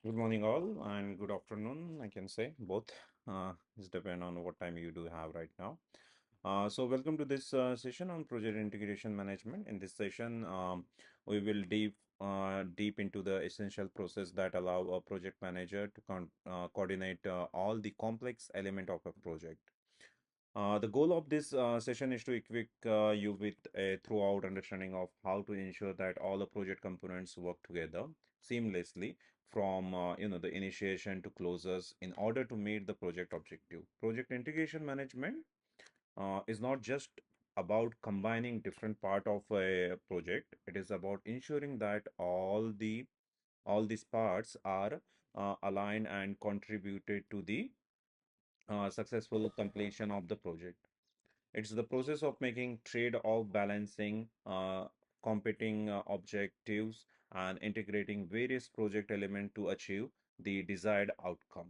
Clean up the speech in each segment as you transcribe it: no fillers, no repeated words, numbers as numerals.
Good morning, all, and good afternoon. I can say both. It's depend on what time you do have right now. Welcome to this session on project integration management. In this session, we will deep into the essential process that allow a project manager to coordinate all the complex element of a project. The goal of this session is to equip you with a throughout understanding of how to ensure that all the project components work together seamlessly from the initiation to closures in order to meet the project objective. Project integration management is not just about combining different part of a project. It is about ensuring that all these parts are aligned and contributed to the successful completion of the project. It's the process of making trade-off balancing competing objectives and integrating various project elements to achieve the desired outcome.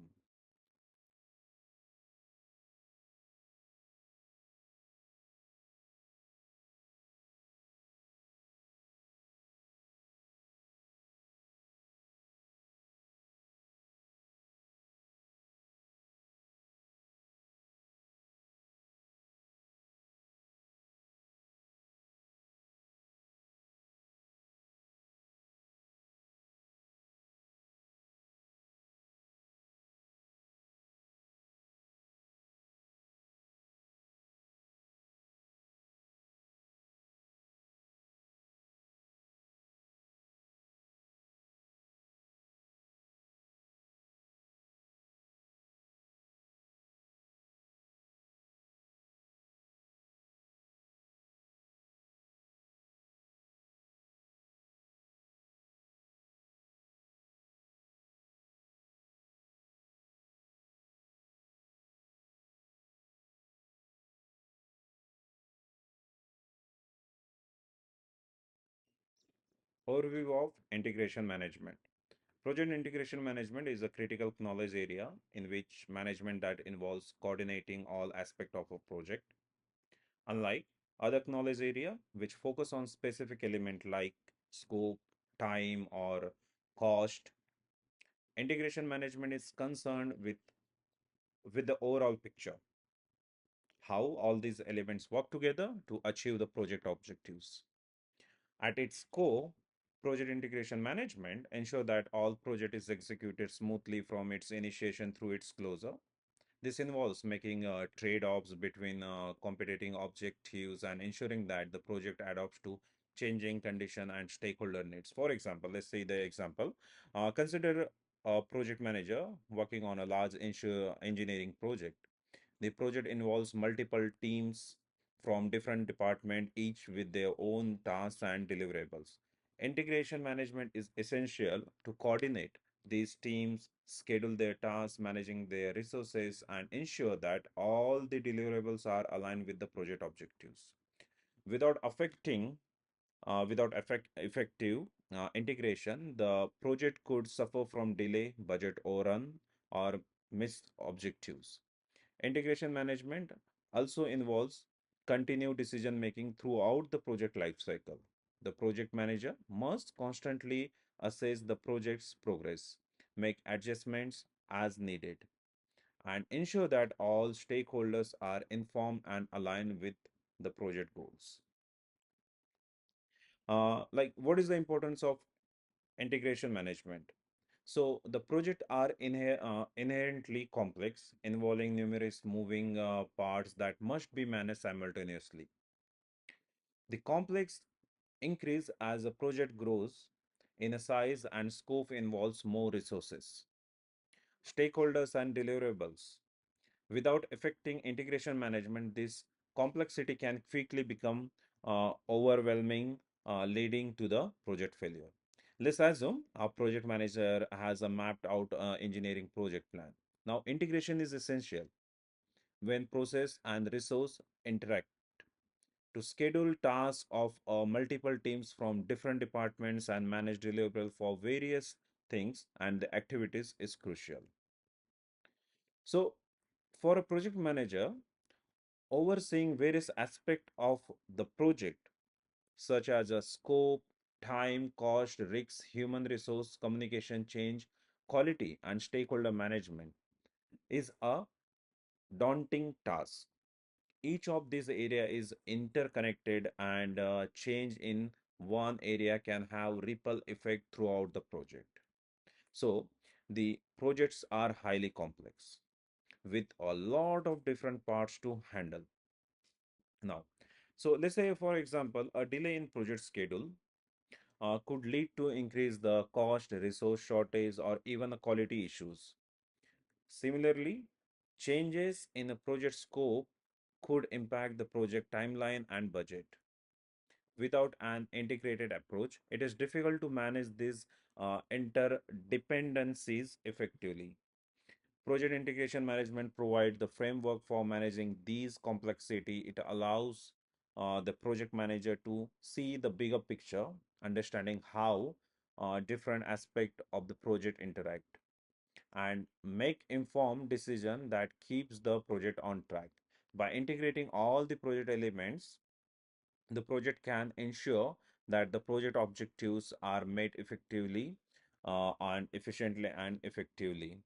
Overview of integration management. Project integration management is a critical knowledge area in which management that involves coordinating all aspects of a project. Unlike other knowledge area which focus on specific element like scope, time, or cost, integration management is concerned with the overall picture, how all these elements work together to achieve the project objectives. At its core, project integration management ensure that all project is executed smoothly from its initiation through its closure. This involves making trade-offs between competing objectives and ensuring that the project adapts to changing condition and stakeholder needs. For example, let's say the example, consider a project manager working on a large engineering project. The project involves multiple teams from different departments, each with their own tasks and deliverables. Integration management is essential to coordinate these teams, schedule their tasks, managing their resources, and ensure that all the deliverables are aligned with the project objectives. Without affecting, effective integration, the project could suffer from delay, budget overrun, or missed objectives. Integration management also involves continued decision making throughout the project lifecycle. The project manager must constantly assess the project's progress, make adjustments as needed, and ensure that all stakeholders are informed and aligned with the project goals. What is the importance of integration management? So the project are inherently complex, involving numerous moving parts that must be managed simultaneously. The complex increase as a project grows in a size and scope involves more resources, stakeholders and deliverables. Without affecting integration management, this complexity can quickly become overwhelming, leading to the project failure. Let's assume our project manager has a mapped out engineering project plan. Now, integration is essential when process and resource interact to schedule tasks of multiple teams from different departments and manage deliverable for various things and the activities is crucial. So, for a project manager, overseeing various aspects of the project, such as a scope, time, cost, risks, human resource, communication, change, quality, and stakeholder management is a daunting task. Each of these area is interconnected, and change in one area can have ripple effect throughout the project. So the projects are highly complex with a lot of different parts to handle. Now, so let's say, for example, a delay in project schedule could lead to increase the cost, resource shortage, or even the quality issues. Similarly, changes in a project scope could impact the project timeline and budget. Without an integrated approach, it is difficult to manage these interdependencies effectively. Project integration management provides the framework for managing these complexity. It allows the project manager to see the bigger picture, understanding how different aspects of the project interact, and make informed decision that keeps the project on track. By integrating all the project elements, the project can ensure that the project objectives are met effectively and efficiently and effectively.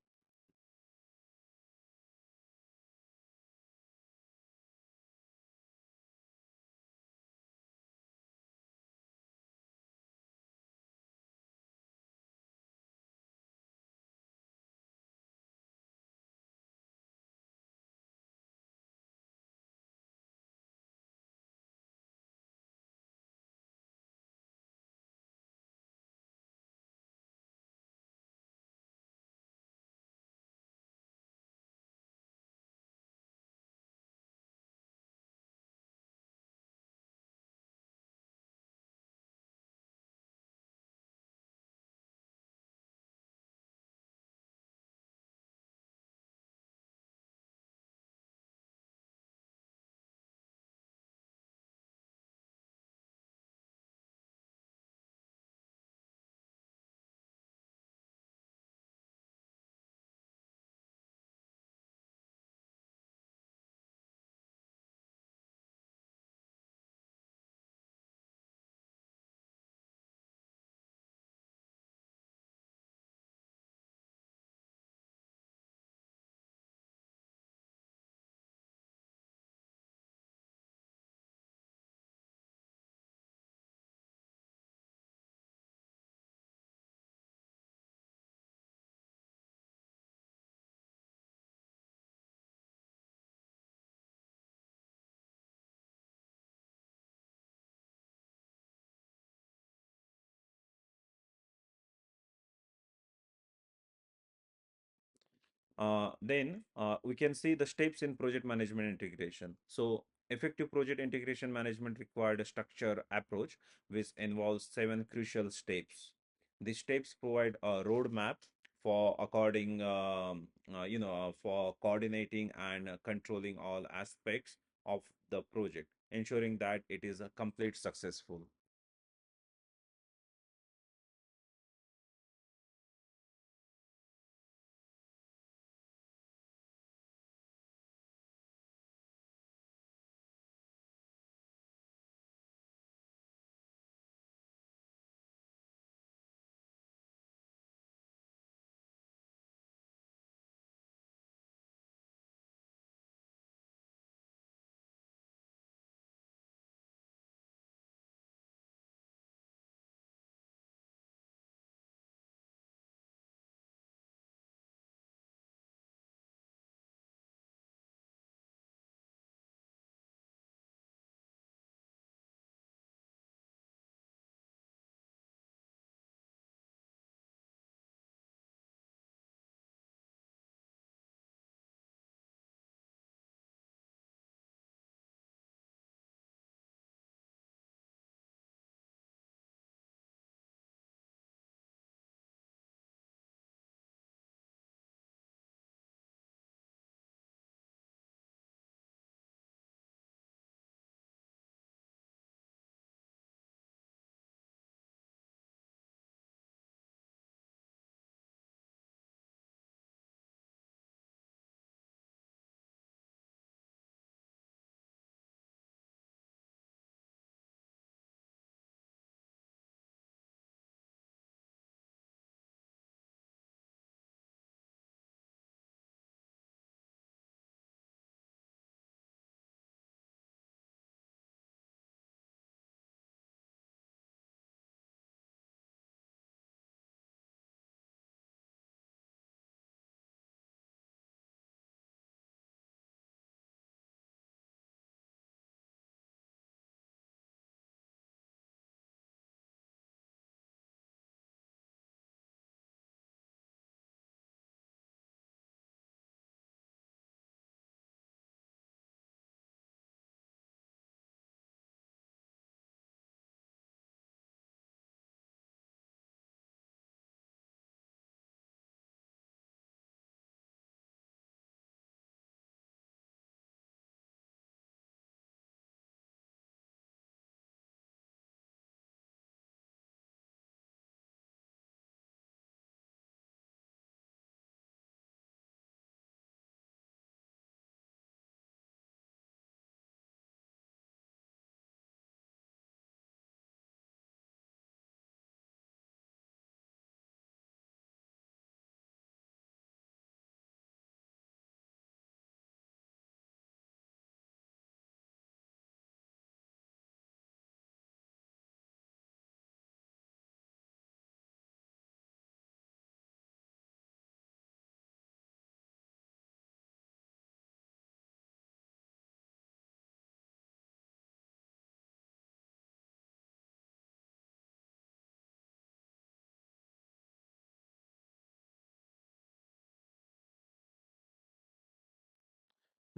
Then we can see the steps in project management integration. So effective project integration management required a structured approach which involves seven crucial steps. These steps provide a roadmap for for coordinating and controlling all aspects of the project, ensuring that it is a complete successful.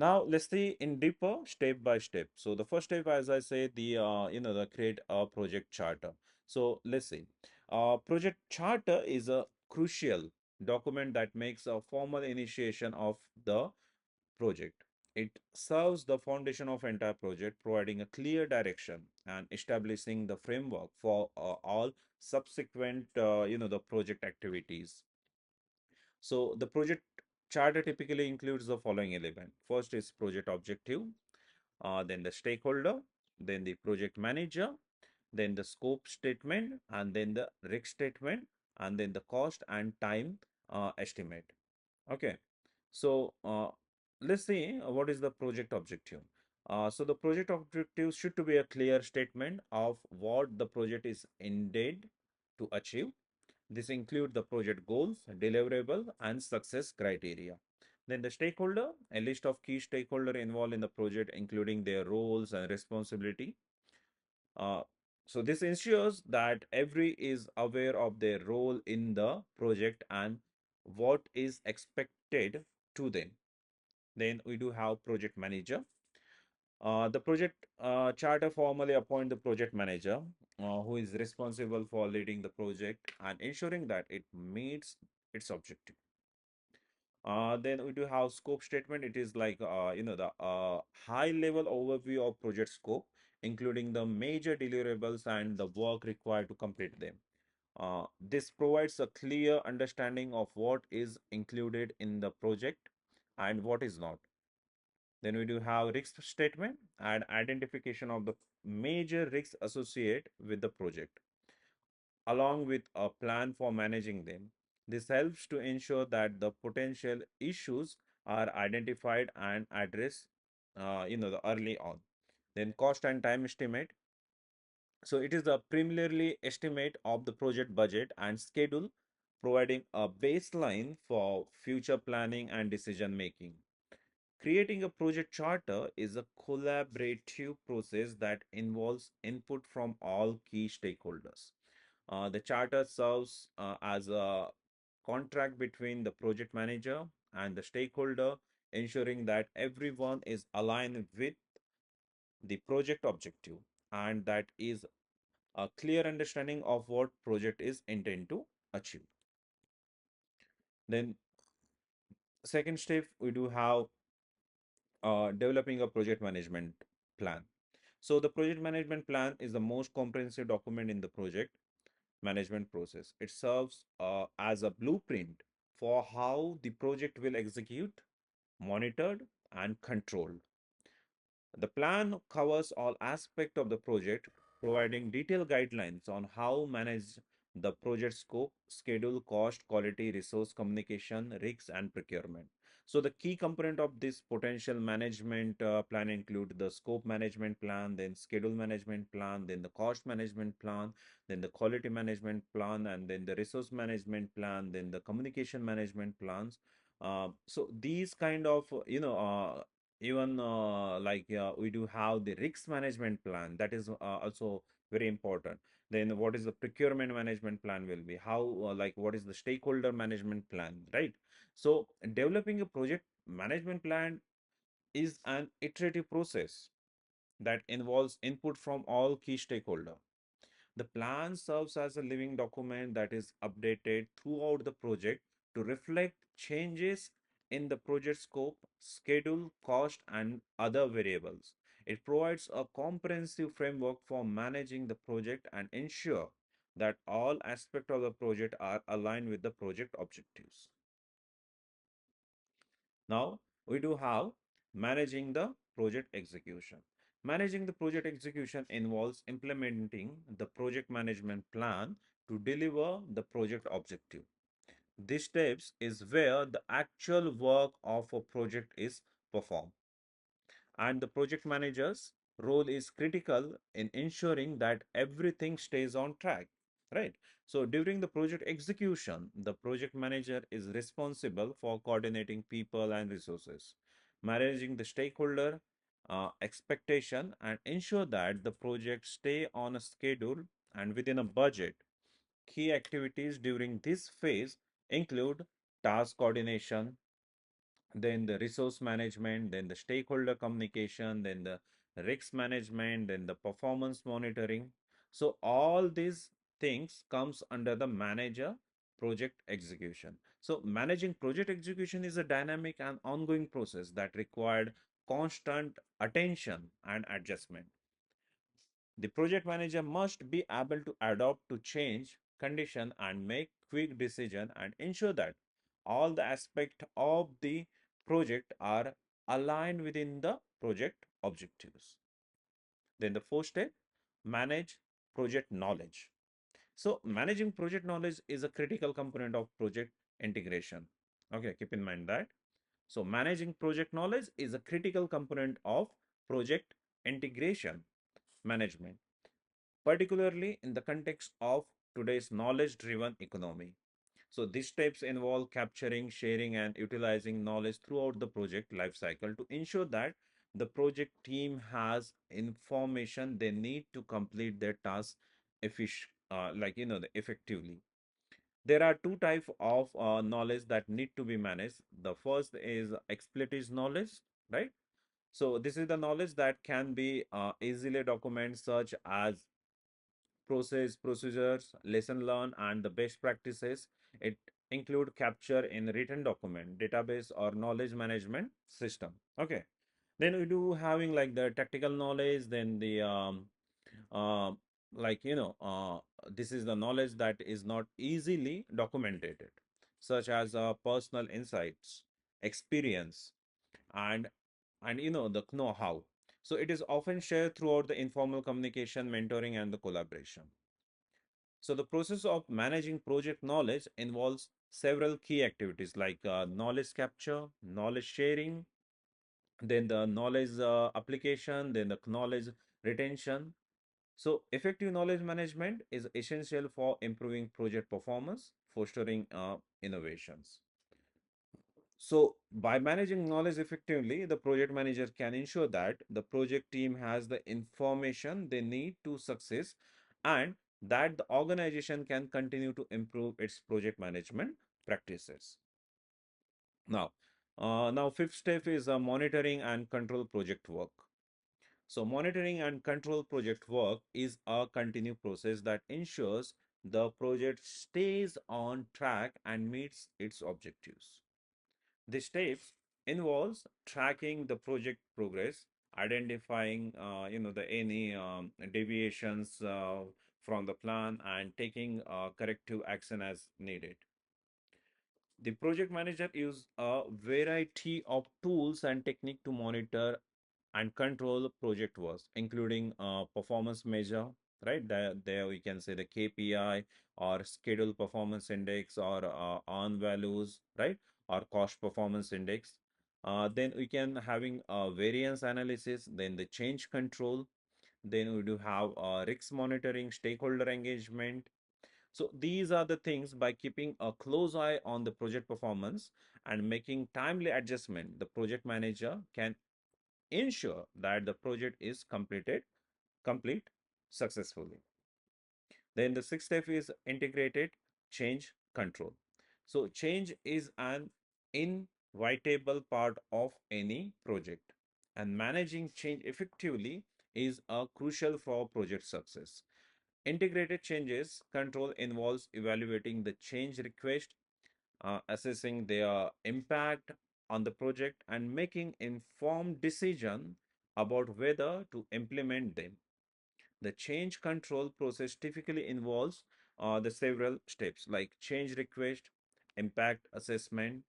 Now let's see in deeper step by step. So the first step, as I say, the the create a project charter. So let's see. Project charter is a crucial document that makes a formal initiation of the project. It serves the foundation of entire project, providing a clear direction and establishing the framework for all subsequent, the project activities. So the project charter typically includes the following element. First is project objective, then the stakeholder, then the project manager, then the scope statement, and then the risk statement, and then the cost and time estimate. Okay, so let's see what is the project objective. So the project objective should to be a clear statement of what the project is intended to achieve. This include the project goals, deliverable, and success criteria. Then the stakeholder, a list of key stakeholder involved in the project, including their roles and responsibility. Uh, so this ensures that every is aware of their role in the project and what is expected to them. Then we do have project manager. The project charter formally appoint the project manager who is responsible for leading the project and ensuring that it meets its objective. Then we do have scope statement. It is like the high level overview of project scope, including the major deliverables and the work required to complete them. This provides a clear understanding of what is included in the project and what is not. Then we do have risk statement and identification of the major risks associated with the project, along with a plan for managing them. This helps to ensure that the potential issues are identified and addressed, the early on. Then cost and time estimate. So it is a preliminary estimate of the project budget and schedule, providing a baseline for future planning and decision making. Creating a project charter is a collaborative process that involves input from all key stakeholders. The charter serves as a contract between the project manager and the stakeholder, ensuring that everyone is aligned with the project objective and that is a clear understanding of what project is intended to achieve. Then second step, we do have developing a project management plan. So the project management plan is the most comprehensive document in the project management process. It serves as a blueprint for how the project will execute, monitored, and controlled. The plan covers all aspects of the project, providing detailed guidelines on how manage the project scope, schedule, cost, quality, resource communication, risks, and procurement. So the key component of this potential management plan include the scope management plan, then schedule management plan, then the cost management plan, then the quality management plan, and then the resource management plan, then the communication management plans. So these kind of even we do have the risk management plan that is also very important. Then what is the procurement management plan will be, how what is the stakeholder management plan, right? So developing a project management plan is an iterative process that involves input from all key stakeholders. The plan serves as a living document that is updated throughout the project to reflect changes in the project scope, schedule, cost, and other variables. It provides a comprehensive framework for managing the project and ensure that all aspects of the project are aligned with the project objectives. Now, we do have managing the project execution. Managing the project execution involves implementing the project management plan to deliver the project objective. These steps is where the actual work of a project is performed, and the project manager's role is critical in ensuring that everything stays on track, right? So during the project execution, the project manager is responsible for coordinating people and resources, managing the stakeholder expectation, and ensure that the project stay on a schedule and within a budget. Key activities during this phase include task coordination, then the resource management, then the stakeholder communication, then the risk management, then the performance monitoring. So all these things comes under the manager project execution. So managing project execution is a dynamic and ongoing process that required constant attention and adjustment. The project manager must be able to adapt to change condition and make quick decision and ensure that all the aspects of the project are aligned within the project objectives. Then the fourth step, manage project knowledge. So managing project knowledge is a critical component of project integration. Okay, keep in mind that. So managing project knowledge is a critical component of project integration management, particularly in the context of today's knowledge driven economy. So these steps involve capturing, sharing, and utilizing knowledge throughout the project lifecycle to ensure that the project team has information they need to complete their tasks effectively. There are two types of knowledge that need to be managed. The first is explicit knowledge, right? So this is the knowledge that can be easily documented, such as process, procedures, lesson learned, and the best practices. It include capture in written document, database, or knowledge management system. Okay. Then we do having like the tactical knowledge, then the uh, this is the knowledge that is not easily documented, such as personal insights, experience, and the know-how. So it is often shared throughout the informal communication, mentoring, and the collaboration. So the process of managing project knowledge involves several key activities like knowledge capture, knowledge sharing, then the knowledge application, then the knowledge retention. So effective knowledge management is essential for improving project performance, fostering innovations. So, by managing knowledge effectively, the project manager can ensure that the project team has the information they need to success and that the organization can continue to improve its project management practices. Now, fifth step is monitoring and control project work. So, monitoring and control project work is a continued process that ensures the project stays on track and meets its objectives. This steps involves tracking the project progress, identifying the any deviations from the plan, and taking corrective action as needed. The project manager uses a variety of tools and technique to monitor and control project work, including performance measure, right? There we can say the KPI or schedule performance index or on values, right? Or cost performance index. Then we can having variance analysis, then the change control, then we do have risk monitoring, stakeholder engagement. So these are the things. By keeping a close eye on the project performance and making timely adjustment, the project manager can ensure that the project is complete successfully. Then the sixth step is integrated change control. So change is an inevitable part of any project, and managing change effectively is a crucial for project success. Integrated changes control involves evaluating the change request, assessing their impact on the project, and making informed decision about whether to implement them. The change control process typically involves the several steps like change request, impact assessment,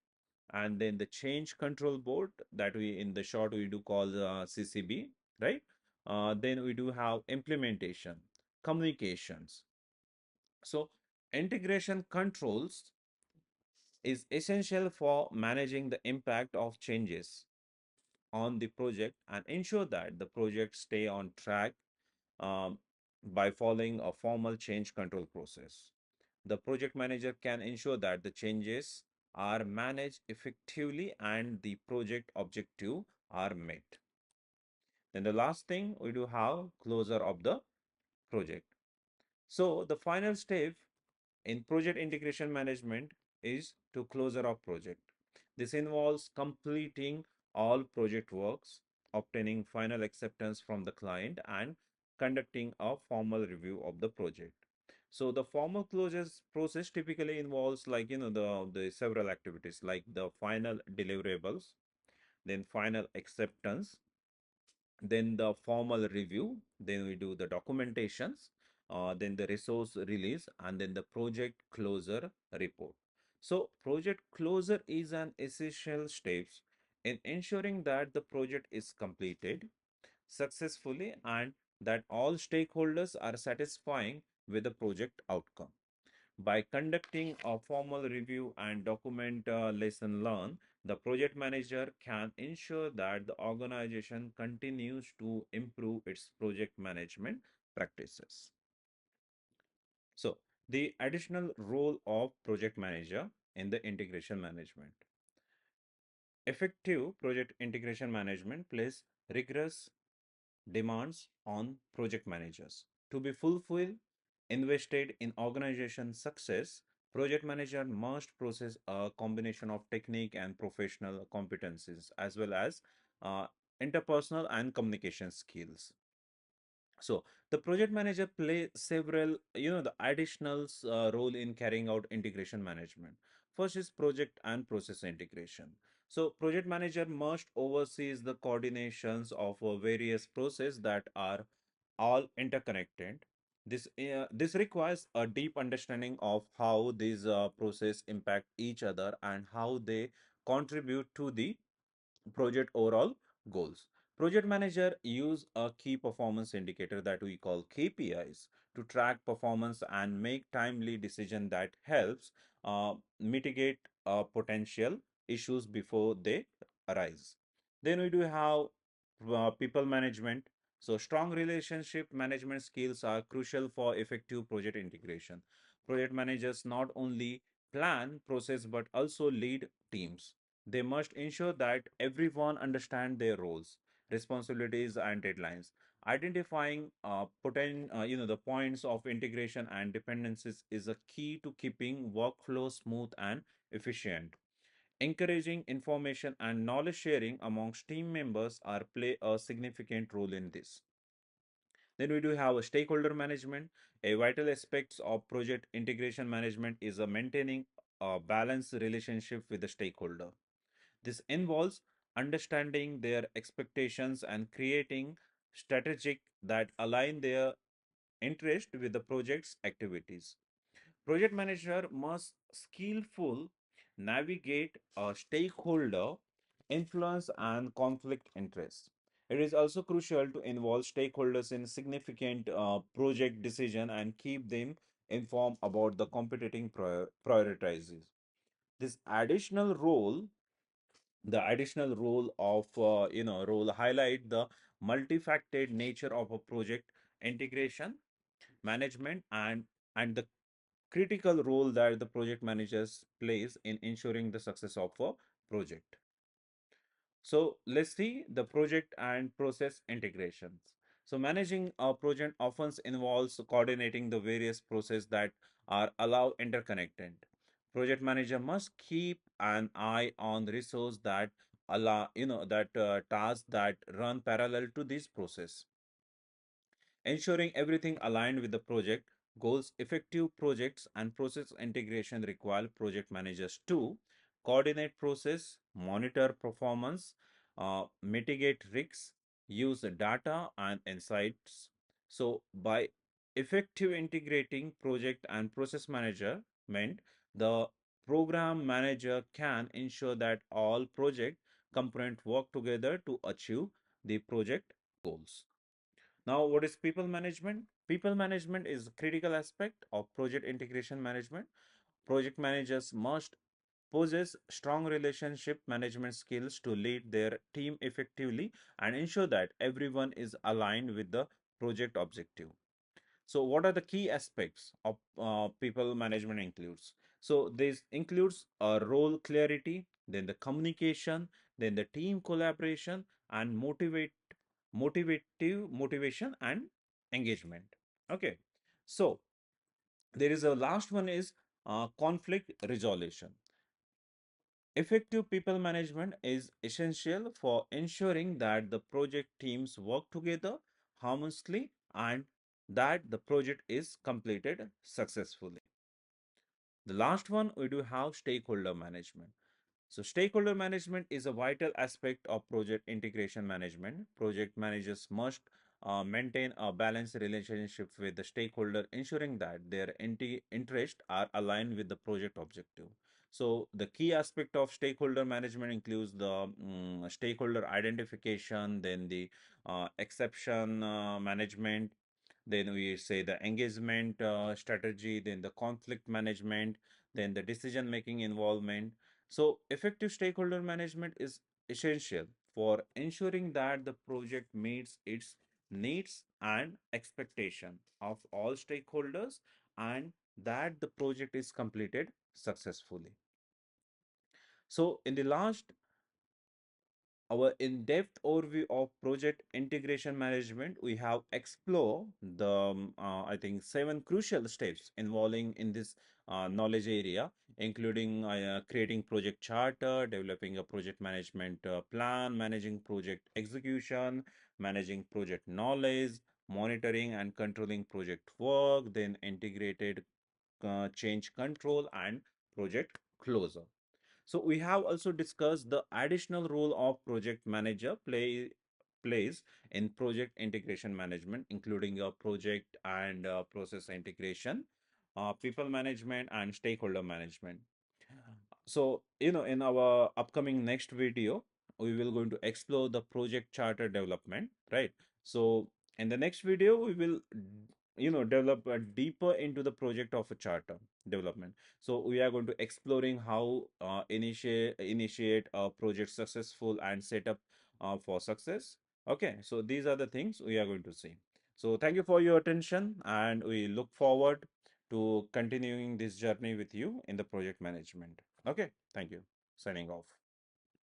and then the change control board that we in the short we do call CCB, right? Then we do have implementation, communications. So integration controls is essential for managing the impact of changes on the project and ensure that the project stay on track um, by following a formal change control process. The project manager can ensure that the changes are managed effectively and the project objective are met. Then the last thing we do have closure of the project. So the final step in project integration management is to closure of project. This involves completing all project works, obtaining final acceptance from the client, and conducting a formal review of the project. So the formal closures process typically involves, like, the several activities like the final deliverables, then final acceptance, then the formal review, then we do the documentations, then the resource release, and then the project closure report. So project closure is an essential steps in ensuring that the project is completed successfully and that all stakeholders are satisfying with the project outcome. By conducting a formal review and document lesson learned, the project manager can ensure that the organization continues to improve its project management practices. So, the additional role of project manager in the integration management. Effective project integration management places rigorous demands on project managers. To be fulfilled, invested in organization success, project manager must possess a combination of technique and professional competencies as well as uh, interpersonal and communication skills. So the project manager play several, the additional role in carrying out integration management. First is project and process integration. So project manager must oversees the coordinations of various processes that are all interconnected. This requires a deep understanding of how these process impact each other and how they contribute to the project overall goals. Project manager use a key performance indicator that we call KPIs to track performance and make timely decision that helps mitigate potential issues before they arise. Then we do have people management. So strong relationship management skills are crucial for effective project integration. Project managers not only plan process but also lead teams. They must ensure that everyone understand their roles, responsibilities, and deadlines. Identifying the points of integration and dependencies is a key to keeping workflow smooth and efficient. Encouraging information and knowledge sharing amongst team members are play a significant role in this. Then we do have a stakeholder management. A vital aspects of project integration management is a maintaining a balanced relationship with the stakeholder. This involves understanding their expectations and creating strategic that align their interest with the project's activities. Project manager must skillful navigate a stakeholder influence and conflict interest. It is also crucial to involve stakeholders in significant project decision and keep them informed about the competing prioritizes. This additional role of role highlight the multifaceted nature of a project integration management and the critical role that the project managers plays in ensuring the success of a project. So let's see the project and process integrations. So managing a project often involves coordinating the various processes that are allow interconnected. Project manager must keep an eye on the resource that allow that tasks that run parallel to this process, ensuring everything aligned with the project goals. Effective projects and process integration require project managers to coordinate process, monitor performance, mitigate risks, use data and insights. So by effective integrating project and process management, the program manager can ensure that all project components work together to achieve the project goals. Now, what is people management? People management is a critical aspect of project integration management. Project managers must possess strong relationship management skills to lead their team effectively and ensure that everyone is aligned with the project objective. So, what are the key aspects of people management includes? So, this includes role clarity, then the communication, then the team collaboration, and motivation and engagement. Okay, so there is a last one is conflict resolution. Effective people management is essential for ensuring that the project teams work together harmoniously and that the project is completed successfully. The last one, we do have stakeholder management. So, stakeholder management is a vital aspect of project integration management. Project managers must maintain a balanced relationship with the stakeholder, ensuring that their interests are aligned with the project objective. So, the key aspect of stakeholder management includes the stakeholder identification, then the exception management, then we say the engagement strategy, then the conflict management, then the decision making involvement. So, effective stakeholder management is essential for ensuring that the project meets its needs and expectation of all stakeholders and that the project is completed successfully. So, in the last our in-depth overview of project integration management, we have explored the I think 7 crucial steps involving in this knowledge area, including creating project charter, developing a project management plan, managing project execution, managing project knowledge, monitoring and controlling project work, then integrated change control and project closure. So we have also discussed the additional role of project manager plays in project integration management, including a project and process integration, people management, and stakeholder management. So, in our upcoming next video, we will going to explore the project charter development, right? So, in the next video, we will, develop deeper into the project of a charter development. So, we are going to exploring how initiate a project successful and set up for success. Okay, so these are the things we are going to see. So, thank you for your attention, and we look forward to continuing this journey with you in the project management. Okay, thank you. Signing off.